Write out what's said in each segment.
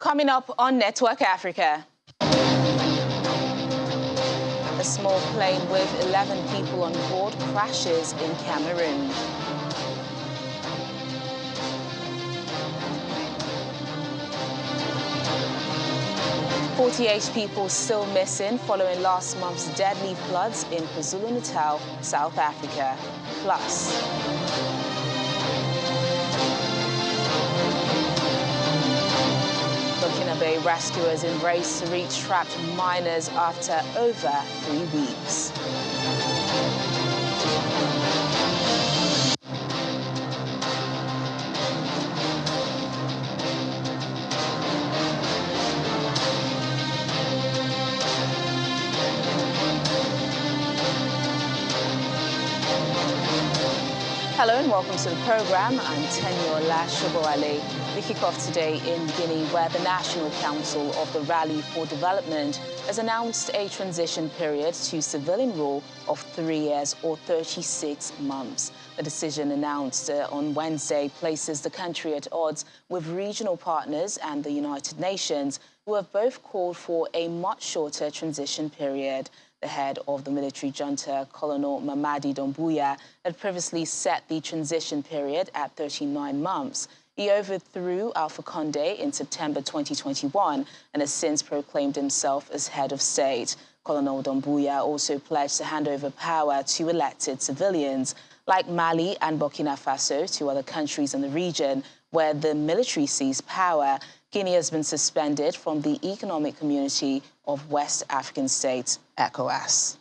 Coming up on Network Africa. A small plane with 11 people on board crashes in Cameroon. "48 people still missing following last month's deadly floods in KwaZulu-Natal, South Africa. Plus, BURKINA rescuers in race to reach trapped miners after over 3 weeks. Hello and welcome to the program. I'm Tenyola Shoboale. We kick off today in Guinea, where the National Council of the Rally for Development has announced a transition period to civilian rule of 3 years or 36 months. The decision announced on Wednesday places the country at odds with regional partners and the United Nations, who have both called for a much shorter transition period. The head of the military junta, Colonel Mamadi Doumbouya, had previously set the transition period at 39 months. He overthrew Alpha Condé in September 2021 and has since proclaimed himself as head of state. Colonel Doumbouya also pledged to hand over power to elected civilians. Like Mali and Burkina Faso, two other countries in the region where the military seized power, Guinea has been suspended from the Economic Community of West African States, ECOWAS.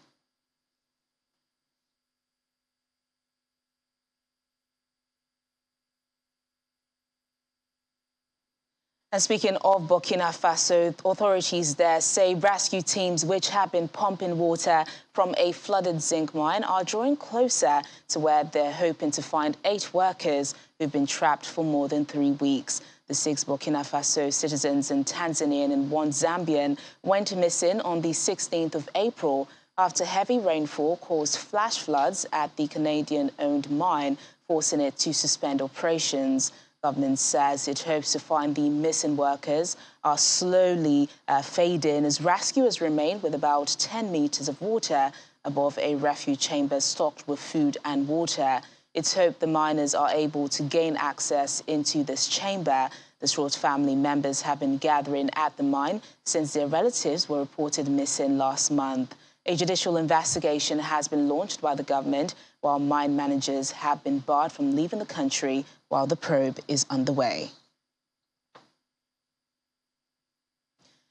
And speaking of Burkina Faso, authorities there say rescue teams which have been pumping water from a flooded zinc mine are drawing closer to where they're hoping to find 8 workers who've been trapped for more than 3 weeks. The 6 Burkina Faso citizens and Tanzanian and 1 Zambian went missing on the 16th of April after heavy rainfall caused flash floods at the Canadian-owned mine, forcing it to suspend operations. Government says it hopes to find the missing workers are slowly fading as rescuers remain with about 10 meters of water above a refuge chamber stocked with food and water. It's hoped the miners are able to gain access into this chamber. The short family members have been gathering at the mine since their relatives were reported missing last month. A judicial investigation has been launched by the government, while mine managers have been barred from leaving the country while the probe is underway.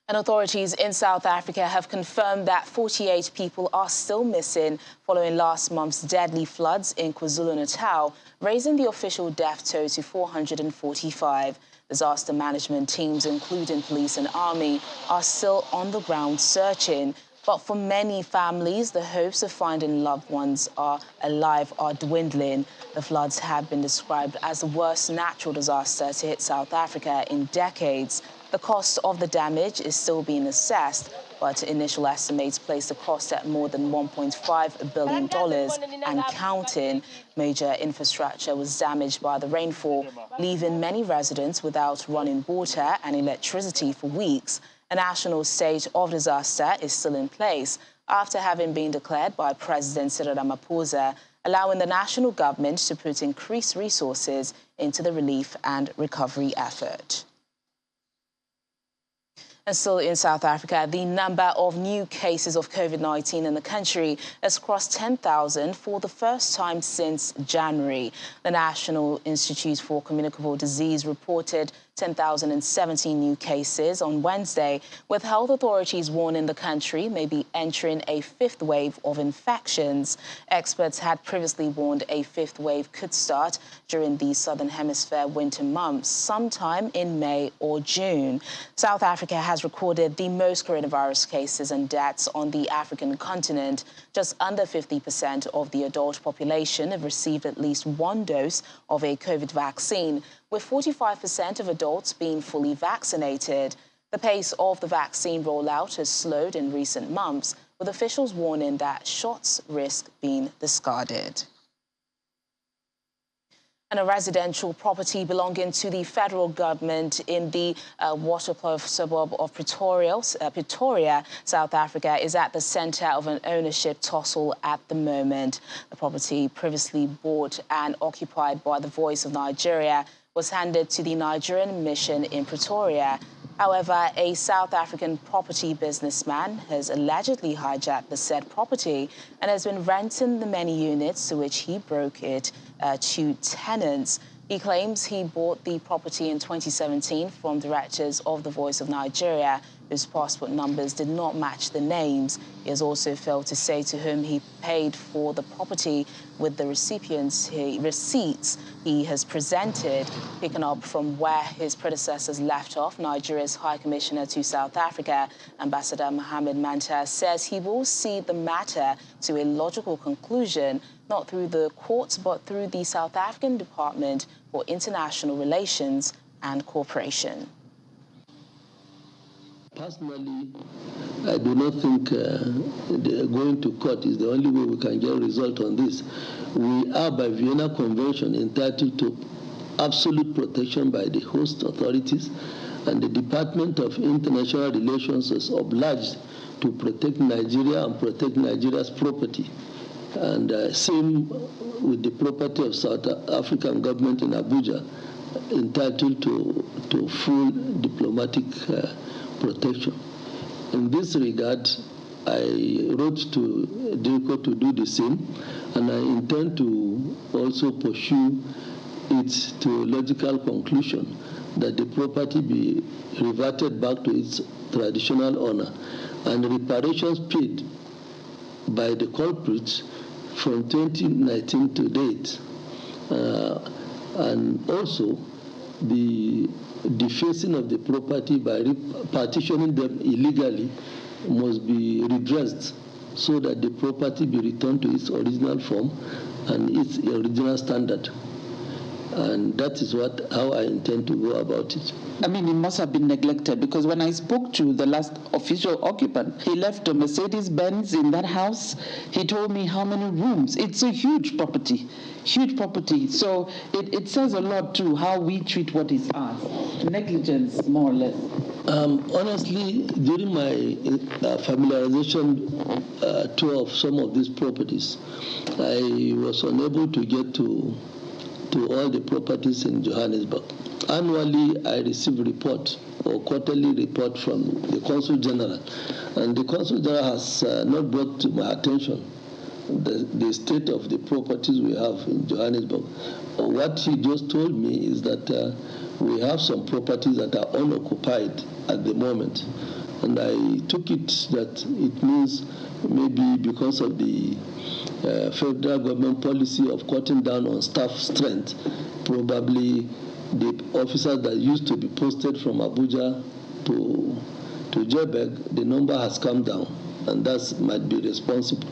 And authorities in South Africa have confirmed that 48 people are still missing following last month's deadly floods in KwaZulu-Natal, raising the official death toll to 445. Disaster management teams, including police and army, are still on the ground searching. But for many families, the hopes of finding loved ones alive are dwindling. The floods have been described as the worst natural disaster to hit South Africa in decades. The cost of the damage is still being assessed, but initial estimates place the cost at more than $1.5 billion and counting. Major infrastructure was damaged by the rainfall, leaving many residents without running water and electricity for weeks. A national state of disaster is still in place after having been declared by President Cyril Ramaphosa, allowing the national government to put increased resources into the relief and recovery effort. And still in South Africa, the number of new cases of COVID-19 in the country has crossed 10,000 for the first time since January. The National Institute for Communicable Disease reported 10,017 new cases on Wednesday, with health authorities warning the country may be entering a 5th wave of infections. Experts had previously warned a 5th wave could start during the Southern Hemisphere winter months, sometime in May or June. South Africa has recorded the most coronavirus cases and deaths on the African continent. Just under 50% of the adult population have received at least 1 dose of a COVID vaccine, with 45% of adults being fully vaccinated. The pace of the vaccine rollout has slowed in recent months, with officials warning that shots risk being discarded. And a residential property belonging to the federal government in the watercloak suburb of Pretoria, South Africa, is at the centre of an ownership tussle at the moment. The property, previously bought and occupied by the Voice of Nigeria, was handed to the Nigerian mission in Pretoria. However, a South African property businessman has allegedly hijacked the said property and has been renting the many units to which he broke it to tenants. He claims he bought the property in 2017 from directors of the Voice of Nigeria, whose passport numbers did not match the names. He has also failed to say to whom he paid for the property, with the recipients' receipts he has presented. Picking up from where his predecessors left off, Nigeria's High Commissioner to South Africa, Ambassador Mohammed Manta, says he will see the matter to a logical conclusion, not through the courts, but through the South African Department for International Relations and Cooperation. Personally, I do not think going to court is the only way we can get a result on this. We are, by Vienna Convention, entitled to absolute protection by the host authorities, and the Department of International Relations is obliged to protect Nigeria and protect Nigeria's property. And same with the property of South African government in Abuja, entitled to full diplomatic protection. In this regard, I wrote to DROUGHT to do the same, and I intend to also pursue it to a logical conclusion that the property be reverted back to its traditional owner and reparations paid by the culprits from 2019 to date, and also the defacing of the property by partitioning them illegally must be redressed so that the property be returned to its original form and its original standard. And that is how I intend to go about it. I mean, it must have been neglected, because when I spoke to the last official occupant, he left a Mercedes-Benz in that house. He told me how many rooms. It's a huge property, huge property. So it says a lot, too, how we treat what is ours. Negligence, more or less. Honestly, during my familiarization tour of some of these properties, I was unable to get to all the properties in Johannesburg. Annually, I receive report or quarterly report from the Consul General, and the Consul General has not brought to my attention the state of the properties we have in Johannesburg. What he just told me is that we have some properties that are unoccupied at the moment, and I took it that it means maybe because of the federal government policy of cutting down on staff strength, probably the officers that used to be posted from Abuja to Joburg, the number has come down, and that might be responsible.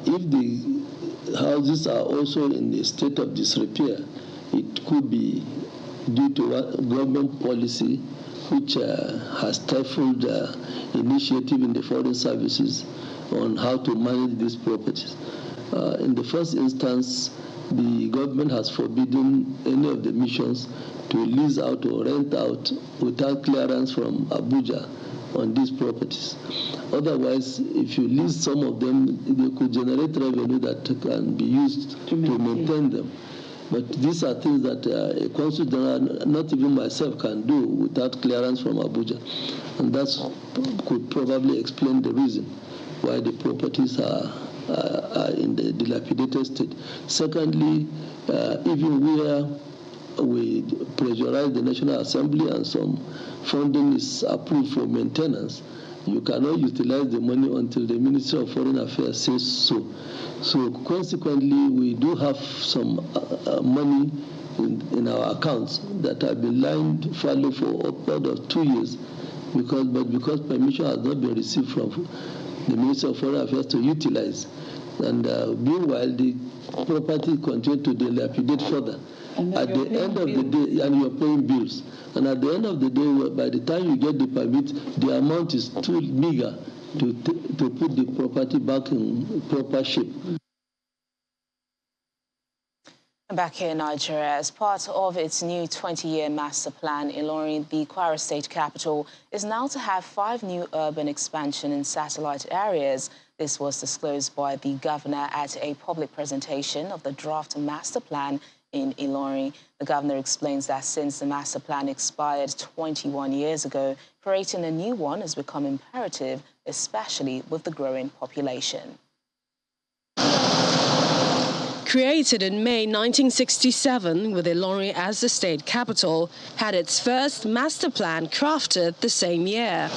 If the houses are also in a state of disrepair, it could be due to government policy which has stifled initiative in the foreign services on how to manage these properties. In the first instance, the government has forbidden any of the missions to lease out or rent out without clearance from Abuja on these properties. Otherwise, if you lease some of them, they could generate revenue that can be used to maintain them. But these are things that a Consul General, not even myself, can do without clearance from Abuja. And that could probably explain the reason why the properties are in the dilapidated state. Secondly, even where we pressurize the National Assembly and some funding is approved for maintenance, you cannot utilize the money until the Ministry of Foreign Affairs says so. So consequently, we do have some money in our accounts that have been lying fallow for upward of 2 years, because permission has not been received from the Ministry of Foreign Affairs to utilize. And meanwhile, the property continues to dilapidate further. At the end of the day, and you're paying bills. And at the end of the day, by the time you get the permit, the amount is too meager to put the property back in proper shape. Back here in Nigeria, as part of its new 20-year master plan, ILORIN, the Kwara state capital, is now to have 5 new urban expansion and satellite areas. This was disclosed by the governor at a public presentation of the draft master plan in ILORIN. The governor explains that since the master plan expired 21 years ago, creating a new one has become imperative, especially with the growing population. Created in May 1967 with ILORIN as the state capital, had its first master plan crafted the same year.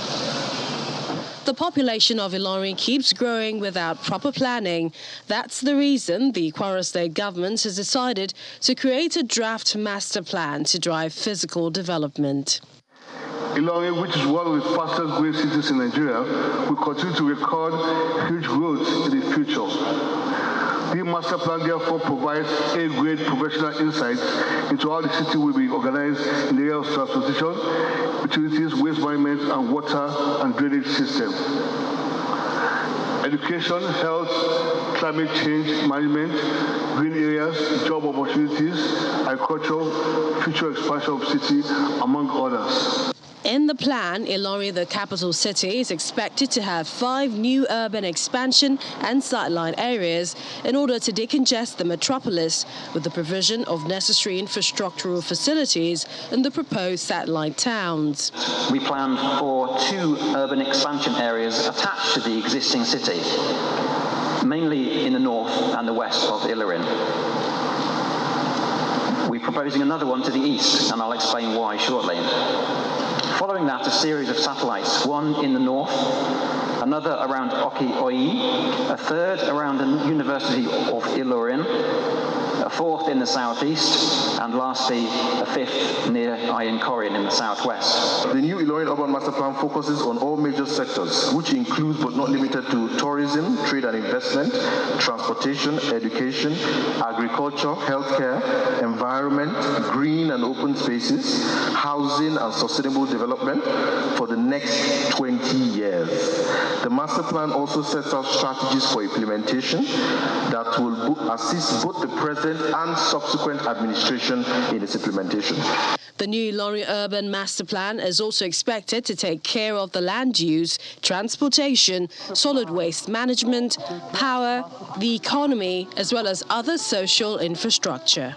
The population of ILORIN keeps growing without proper planning. That's the reason the Kwara state government has decided to create a draft master plan to drive physical development. ILORIN, which is one of the fastest growing cities in Nigeria, will continue to record huge growth in the future. The master plan therefore provides A-grade professional insights into how the city will be organized in the area of transportation, utilities, waste management, and water and drainage system. Education, health, climate change management, green areas, job opportunities, agriculture, future expansion of city, among others. In the plan, ILORIN, the capital city, is expected to have 5 new urban expansion and satellite areas in order to decongest the metropolis with the provision of necessary infrastructural facilities in the proposed satellite towns. We plan for 2 urban expansion areas attached to the existing city, mainly in the north and the west of ILORIN. We're proposing another one to the east, and I'll explain why shortly. Following that, a series of satellites, one in the north, another around Oki-Oyi, a third around the University of ILORIN, a fourth in the southeast, and lastly, a fifth near Ayin-Korin in the southwest. The new ILORIN Urban Master Plan focuses on all major sectors, which include but not limited to tourism, trade and investment, transportation, education, agriculture, healthcare, environment, green and open spaces, housing and sustainable development for the next 20 years. The master plan also sets out strategies for implementation that will assist both the present and subsequent administration in its implementation. The new ILORIN Urban Master Plan is also expected to take care of the land use, transportation, solid waste management, power, the economy, as well as other social infrastructure.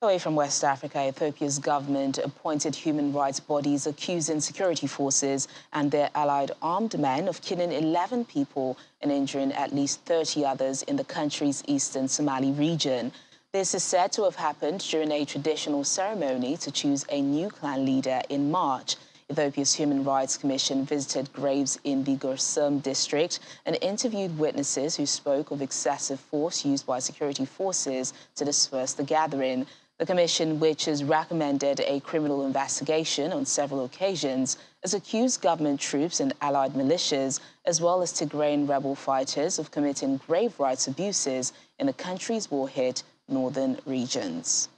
Away from West Africa, Ethiopia's government appointed human rights bodies accusing security forces and their allied armed men of killing 11 people and injuring at least 30 others in the country's eastern Somali region. This is said to have happened during a traditional ceremony to choose a new clan leader in March. Ethiopia's Human Rights Commission visited graves in the Gursum district and interviewed witnesses who spoke of excessive force used by security forces to disperse the gathering. The commission, which has recommended a criminal investigation on several occasions, has accused government troops and allied militias, as well as Tigrayan rebel fighters, of committing grave rights abuses in the country's war-hit northern regions.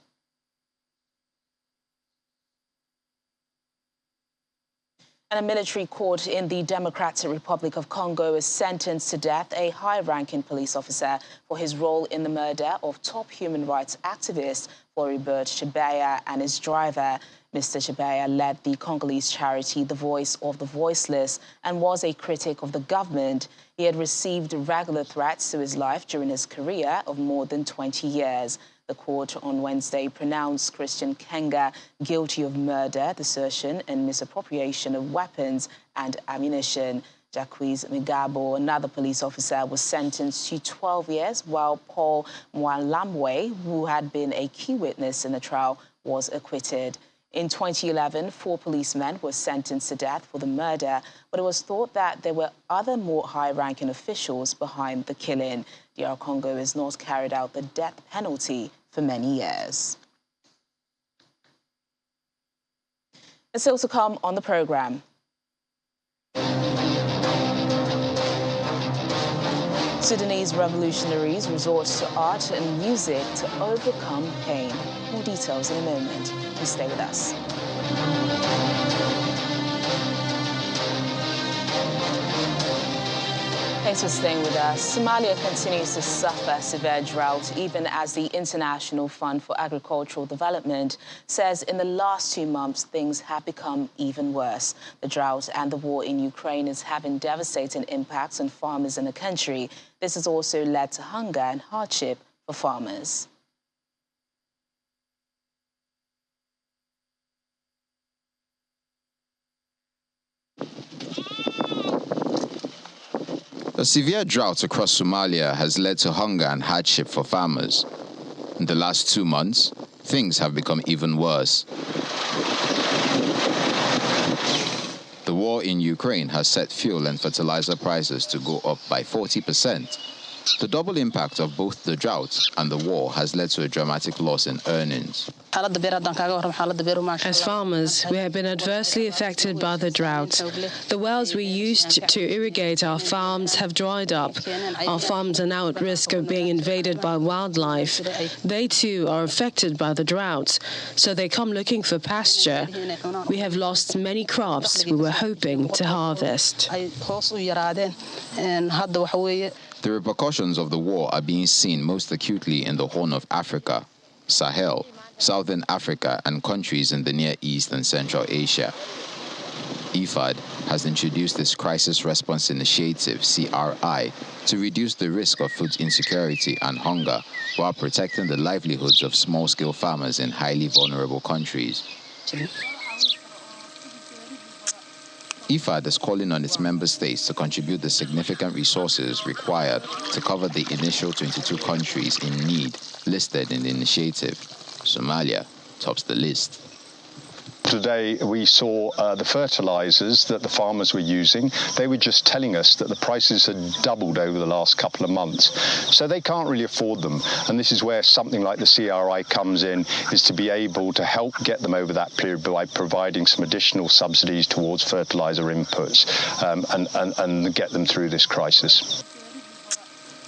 And a military court in the Democratic Republic of Congo has sentenced to death a high-ranking police officer for his role in the murder of top human rights activist Floribert Chebeya and his driver. Mr. Chebeya led the Congolese charity The Voice of the Voiceless and was a critic of the government. He had received regular threats to his life during his career of more than 20 years. The court on Wednesday pronounced Christian Kenga guilty of murder, desertion and misappropriation of weapons and ammunition. Jacques Migabo, another police officer, was sentenced to 12 years, while Paul Mwalambwe, who had been a key witness in the trial, was acquitted. In 2011, 4 policemen were sentenced to death for the murder, but it was thought that there were other more high-ranking officials behind the killing. DR Congo has not carried out the death penalty for many years. And still to come on the programme. Sudanese revolutionaries resort to art and music to overcome pain. More details in a moment. Please stay with us. Thanks for staying with us. Somalia continues to suffer severe drought, even as the International Fund for Agricultural Development says in the last 2 months, things have become even worse. The drought and the war in Ukraine is having devastating impacts on farmers in the country. This has also led to hunger and hardship for farmers. A severe drought across Somalia has led to hunger and hardship for farmers. In the last 2 months, things have become even worse. The war in Ukraine has set fuel and fertilizer prices to go up by 40%. The double impact of both the drought and the war has led to a dramatic loss in earnings. As farmers, we have been adversely affected by the drought. The wells we used to irrigate our farms have dried up. Our farms are now at risk of being invaded by wildlife. They too are affected by the drought, so they come looking for pasture. We have lost many crops we were hoping to harvest. The repercussions of the war are being seen most acutely in the Horn of Africa, Sahel, Southern Africa, and countries in the Near East and Central Asia. IFAD has introduced this Crisis Response Initiative, CRI, to reduce the risk of food insecurity and hunger while protecting the livelihoods of small-scale farmers in highly vulnerable countries. IFAD is calling on its member states to contribute the significant resources required to cover the initial 22 countries in need listed in the initiative. Somalia tops the list. Today we saw the fertilizers that the farmers were using. They were just telling us that the prices had doubled over the last couple of months. So they can't really afford them. And this is where something like the CRI comes in, is to be able to help get them over that period by providing some additional subsidies towards fertilizer inputs and get them through this crisis.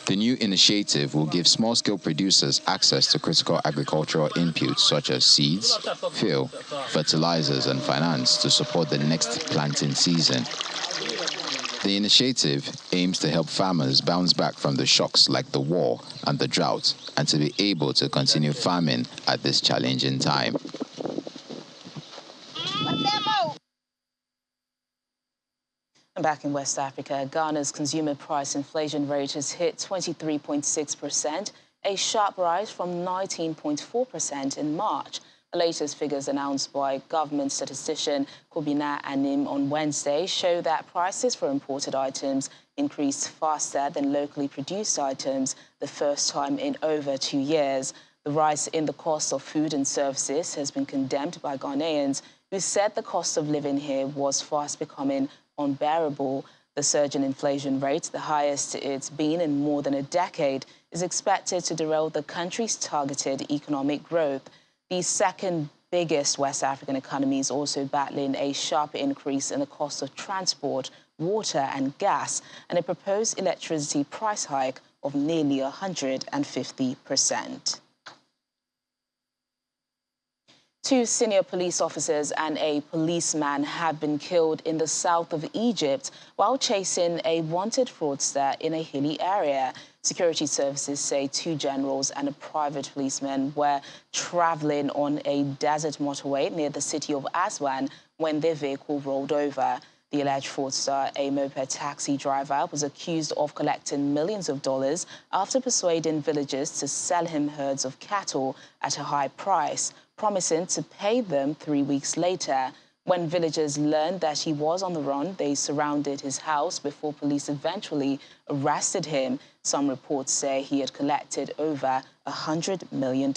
The new initiative will give small-scale producers access to critical agricultural inputs such as seeds, fuel, fertilizers, and finance to support the next planting season. The initiative aims to help farmers bounce back from the shocks like the war and the drought and to be able to continue farming at this challenging time. Back in West Africa, Ghana's consumer price inflation rate has hit 23.6%, a sharp rise from 19.4% in March. The latest figures announced by government statistician Kobina Anim on Wednesday show that prices for imported items increased faster than locally produced items, the first time in over 2 years. The rise in the cost of food and services has been condemned by Ghanaians, who said the cost of living here was fast becoming unbearable. The surge in inflation rate, the highest it's been in more than a decade, is expected to derail the country's targeted economic growth. The second biggest West African economy is also battling a sharp increase in the cost of transport, water and gas, and a proposed electricity price hike of nearly 150%. 2 senior police officers and a policeman have been killed in the south of Egypt while chasing a wanted fraudster in a hilly area. Security services say 2 generals and a private policeman were traveling on a desert motorway near the city of Aswan when their vehicle rolled over. The alleged fraudster, a moped taxi driver, was accused of collecting millions of dollars after persuading villagers to sell him herds of cattle at a high price, promising to pay them 3 weeks later. When villagers learned that he was on the run, they surrounded his house before police eventually arrested him. Some reports say he had collected over $100 million.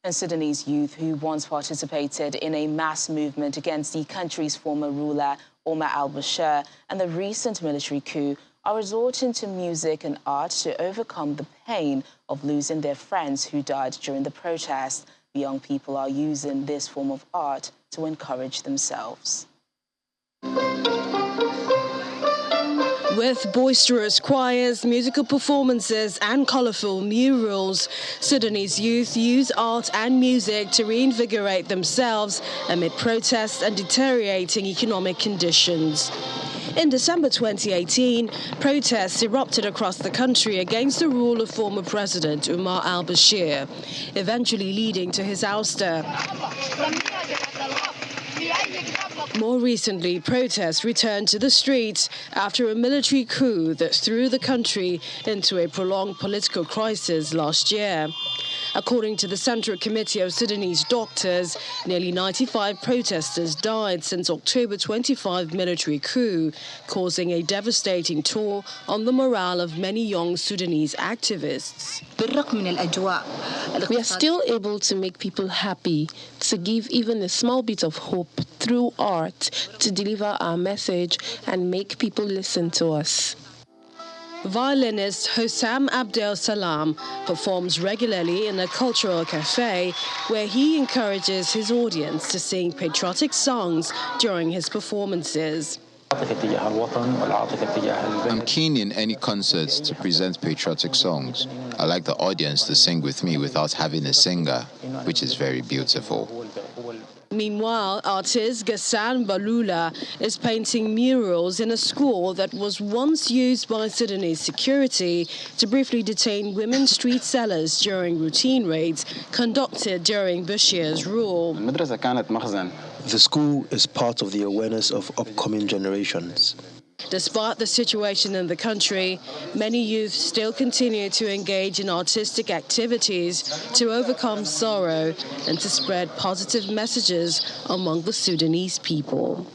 And Sudanese youth who once participated in a mass movement against the country's former ruler, Omar al-Bashir, and the recent military coup are resorting to music and art to overcome the pain of losing their friends who died during the protest. The young people are using this form of art to encourage themselves. With boisterous choirs, musical performances and colourful murals, Sudanese youth use art and music to reinvigorate themselves amid protests and deteriorating economic conditions. In December 2018, protests erupted across the country against the rule of former President Umar al-Bashir, eventually leading to his ouster. More recently, protests returned to the streets after a military coup that threw the country into a prolonged political crisis last year. According to the Central Committee of Sudanese Doctors, nearly 95 protesters died since October 25 military coup, causing a devastating toll on the morale of many young Sudanese activists. We are still able to make people happy, to give even a small bit of hope through art, to deliver our message and make people listen to us. Violinist Hossam Abdel Salam performs regularly in a cultural cafe where he encourages his audience to sing patriotic songs during his performances. I'm keen in any concerts to present patriotic songs. I like the audience to sing with me without having a singer, which is very beautiful. Meanwhile, artist Ghassan Balula is painting murals in a school that was once used by Sudanese security to briefly detain women street sellers during routine raids conducted during Bashir's rule. The school is part of the awareness of upcoming generations. Despite the situation in the country, many youth still continue to engage in artistic activities to overcome sorrow and to spread positive messages among the Sudanese people.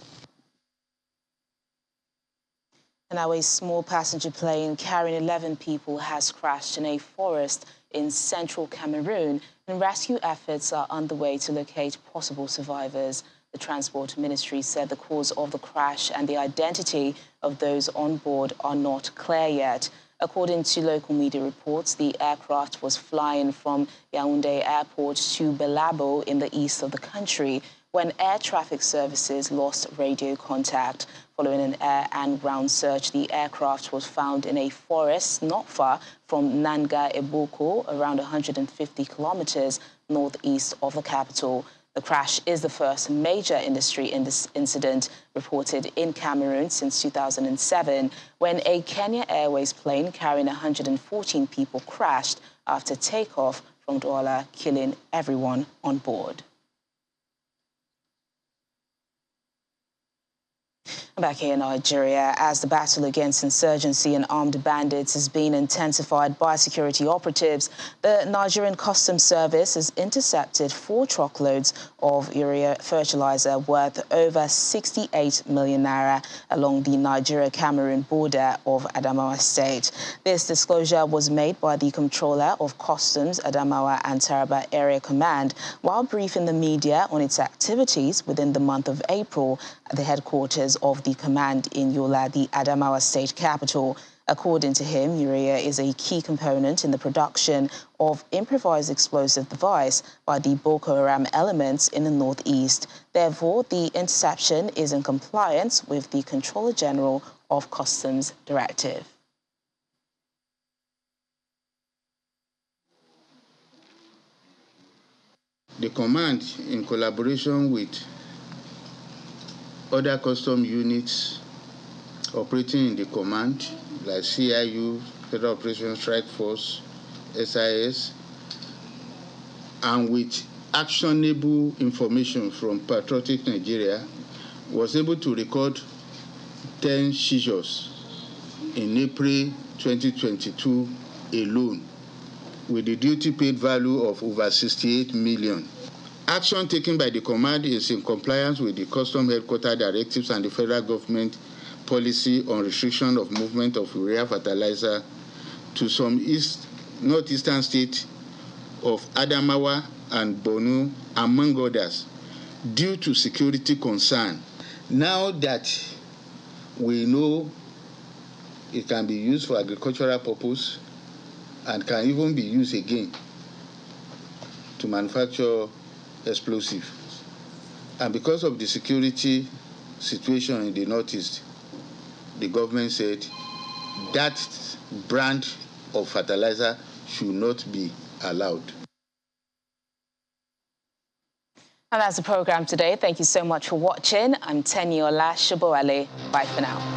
And now a small passenger plane carrying 11 people has crashed in a forest in central Cameroon, and rescue efforts are underway to locate possible survivors. The Transport Ministry said the cause of the crash and the identity of those on board are not clear yet. According to local media reports, the aircraft was flying from Yaoundé Airport to Belabo in the east of the country when air traffic services lost radio contact. Following an air and ground search, the aircraft was found in a forest not far from Nanga Eboko, around 150 kilometers northeast of the capital. The crash is the first major industry incident reported in Cameroon since 2007, when a Kenya Airways plane carrying 114 people crashed after takeoff from Douala, killing everyone on board. Back here in Nigeria, as the battle against insurgency and armed bandits is being intensified by security operatives, the Nigerian Customs Service has intercepted 4 truckloads of urea fertilizer worth over 68 million naira along the Nigeria-Cameroon border of Adamawa State. This disclosure was made by the Comptroller of Customs, Adamawa and Taraba Area Command, while briefing the media on its activities within the month of April at the headquarters of the command in Yola, the Adamawa state capital. According to him, urea is a key component in the production of improvised explosive device by the Boko Haram elements in the northeast. Therefore, the interception is in compliance with the Controller General of Customs Directive. The command, in collaboration with other custom units operating in the command, like CIU, Federal Operations Strike Force, SIS, and with actionable information from Patriotic Nigeria, was able to record 10 seizures in April 2022 alone, with a duty paid value of over 68 million. Action taken by the command is in compliance with the Custom Headquarters directives and the federal government policy on restriction of movement of urea fertilizer to some northeastern states of Adamawa and Borno, among others, due to security concern. Now that we know it can be used for agricultural purpose and can even be used again to manufacture explosive. And because of the security situation in the northeast, the government said that brand of fertilizer should not be allowed. And that's the program today. Thank you so much for watching. I'm Teniola Shaboale. Bye for now.